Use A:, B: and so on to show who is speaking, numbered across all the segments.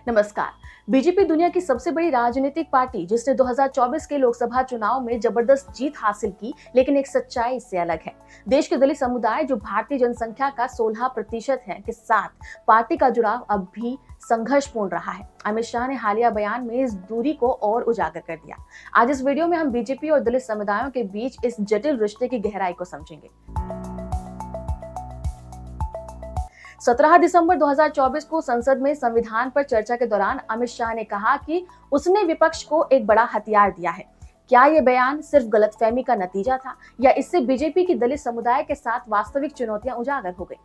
A: नमस्कार। बीजेपी दुनिया की सबसे बड़ी राजनीतिक पार्टी जिसने 2024 के लोकसभा चुनाव में जबरदस्त जीत हासिल की, लेकिन एक सच्चाई इससे अलग है। देश के दलित समुदाय जो भारतीय जनसंख्या का 16% है के साथ पार्टी का जुड़ाव अब भी संघर्षपूर्ण रहा है। अमित शाह ने हालिया बयान में इस दूरी को और उजागर कर दिया। आज इस वीडियो में हम बीजेपी और दलित समुदायों के बीच इस जटिल रिश्ते की गहराई को समझेंगे। 17 दिसंबर 2024 को संसद में संविधान पर चर्चा के दौरान अमित शाह ने कहा कि उसने विपक्ष को एक बड़ा हथियार दिया है। क्या ये बयान सिर्फ गलतफहमी का नतीजा था या इससे बीजेपी की दलित समुदाय के साथ वास्तविक चुनौतियां उजागर हो गई?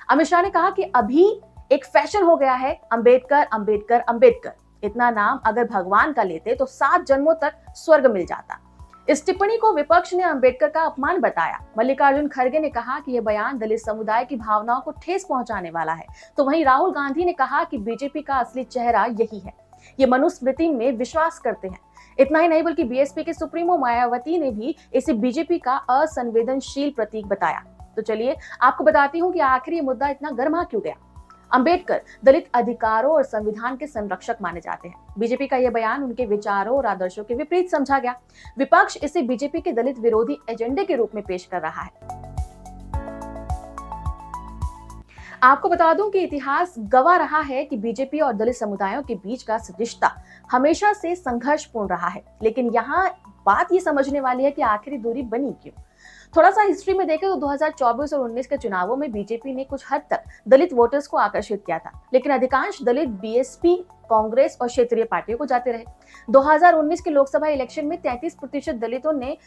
A: अमित शाह ने कहा कि अभी एक फैशन हो गया है अंबेडकर अंबेडकर अंबेडकर। इतना नाम अगर भगवान का लेते तो 7 जन्मों तक स्वर्ग मिल जाता। इस टिप्पणी को विपक्ष ने अंबेडकर का अपमान बताया। मल्लिकार्जुन खड़गे ने कहा कि यह बयान दलित समुदाय की भावनाओं को ठेस पहुंचाने वाला है, तो वहीं राहुल गांधी ने कहा कि बीजेपी का असली चेहरा यही है, ये मनुस्मृति में विश्वास करते हैं। इतना ही नहीं बल्कि बीएसपी के सुप्रीमो मायावती ने भी इसे बीजेपी का असंवेदनशील प्रतीक बताया। तो चलिए आपको बताती हूँ कि आखिर ये मुद्दा इतना गर्मा क्यों गया। अंबेडकर दलित अधिकारों और संविधान के संरक्षक माने जाते हैं। बीजेपी का यह बयान उनके विचारों और आदर्शों के विपरीत समझा गया। विपक्ष इसे बीजेपी के दलित विरोधी एजेंडे के रूप में पेश कर रहा है। आपको बता दूं कि इतिहास गवाह रहा है कि बीजेपी और दलित समुदायों के बीच का रिश्ता हमेशा से संघर्षपूर्ण रहा है, लेकिन यहाँ बात ये समझने वाली है कि आखिरी दूरी बनी क्यों। थोड़ा सा हिस्ट्री में देखें तो 2024 और 19 के चुनावों में बीजेपी ने कुछ हद तक दलित वोटर्स को आकर्षित किया था, लेकिन अधिकांश दलित बीएसपी, कांग्रेस और क्षेत्रीय पार्टियों को जाते रहे। 2019 के लोकसभा इलेक्शन में 33% दलितों ने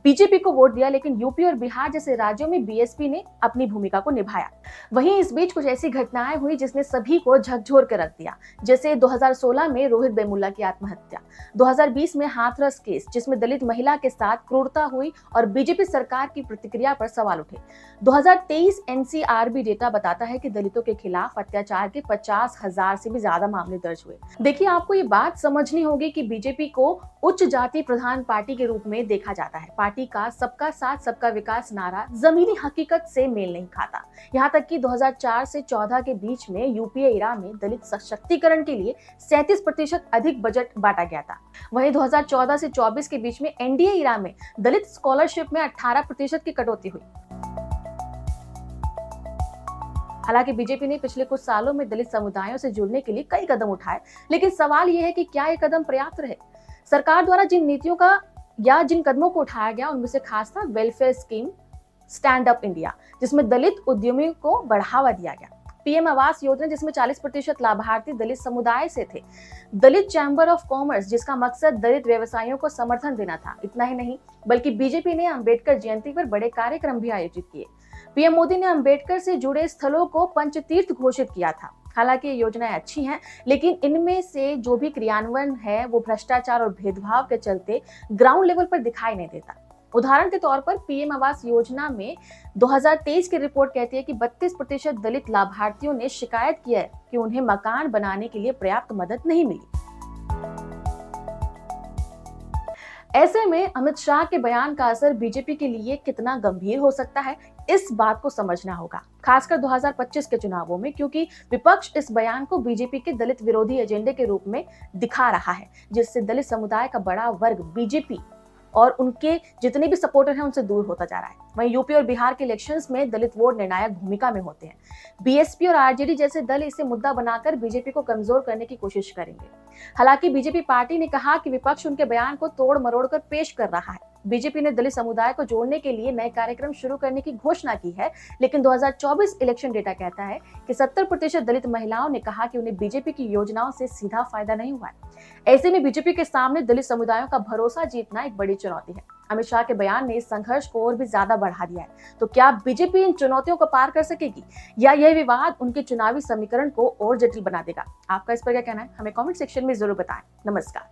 A: बीजेपी को वोट दिया, लेकिन यूपी और बिहार जैसे राज्यों में बीएसपी ने अपनी भूमिका को निभाया। वहीं इस बीच कुछ ऐसी घटनाएं हुई जिसने सभी को झकझोर कर रख दिया, जैसे 2016 में रोहित वेमुला की आत्महत्या, 2020 में हाथरस केस जिसमें दलित महिला के साथ क्रूरता हुई और बीजेपी सरकार की प्रतिक्रिया पर सवाल उठे। 2023 एनसीआरबी डेटा बताता है कि दलितों के खिलाफ अत्याचार के 50,000 से भी ज्यादा मामले दर्ज हुए। देखिए, आपको ये बात समझनी होगी कि बीजेपी को उच्च जाति प्रधान पार्टी के रूप में देखा जाता है। पार्टी का सबका साथ सबका विकास नारा जमीनी हकीकत से मेल नहीं खाता। यहाँ तक कि 2004 से 14 के बीच में यूपीए इरा में दलित सशक्तिकरण के लिए 37% अधिक बजट बांटा गया था। वहीं 2014 से 24 के बीच में एनडीए इरा में दलित स्कॉलरशिप में 18% की कटौती हुई। हालांकि बीजेपी ने पिछले कुछ सालों में दलित समुदायों से जुड़ने के लिए कई कदम उठाए, लेकिन सवाल यह है कि क्या ये कदम पर्याप्त रहे। सरकार द्वारा जिन नीतियों का या जिन कदमों को उठाया गया उनमें से खास था welfare scheme stand up India, जिसमें दलित उद्यमियों को बढ़ावा दिया गया। पीएम आवास योजना जिसमें 40% लाभार्थी दलित समुदाय से थे। दलित चैम्बर ऑफ कॉमर्स जिसका मकसद दलित व्यवसायियों को समर्थन देना था। इतना ही नहीं बल्कि बीजेपी ने अंबेडकर जयंती पर बड़े कार्यक्रम भी आयोजित किए। पीएम मोदी ने अंबेडकर से जुड़े स्थलों को पंचतीर्थ घोषित किया था। हालांकि ये योजनाएं अच्छी हैं, लेकिन इनमें से जो भी क्रियान्वयन है वो भ्रष्टाचार और भेदभाव के चलते ग्राउंड लेवल पर दिखाई नहीं देता। उदाहरण के तौर पर पीएम आवास योजना में 2023 की रिपोर्ट कहती है कि 32% दलित लाभार्थियों ने शिकायत की है कि उन्हें मकान बनाने के लिए पर्याप्त मदद नहीं मिली। ऐसे में अमित शाह के बयान का असर बीजेपी के लिए कितना गंभीर हो सकता है, इस बात को समझना होगा, खासकर 2025 के चुनावों में, क्योंकि विपक्ष इस बयान को बीजेपी के दलित विरोधी एजेंडे के रूप में दिखा रहा है, जिससे दलित समुदाय का बड़ा वर्ग बीजेपी और उनके जितने भी सपोर्टर हैं उनसे दूर होता जा रहा है। वहीं यूपी और बिहार के इलेक्शंस में दलित वोट निर्णायक भूमिका में होते हैं। बीएसपी और आरजेडी जैसे दल इसे मुद्दा बनाकर बीजेपी को कमजोर करने की कोशिश करेंगे। हालांकि बीजेपी पार्टी ने कहा कि विपक्ष उनके बयान को तोड़ मरोड़ कर पेश कर रहा है। बीजेपी ने दलित समुदाय को जोड़ने के लिए नए कार्यक्रम शुरू करने की घोषणा की है, लेकिन 2024 इलेक्शन डेटा कहता है कि 70% दलित महिलाओं ने कहा कि उन्हें बीजेपी की योजनाओं से सीधा फायदा नहीं हुआ है। ऐसे में बीजेपी के सामने दलित समुदायों का भरोसा जीतना एक बड़ी चुनौती है। अमित शाह के बयान ने इस संघर्ष को और भी ज्यादा बढ़ा दिया है। तो क्या बीजेपी इन चुनौतियों को पार कर सकेगी या यह विवाद उनके चुनावी समीकरण को और जटिल बना देगा? आपका इस पर क्या कहना है? हमें कमेंट सेक्शन में जरूर बताएं। नमस्कार।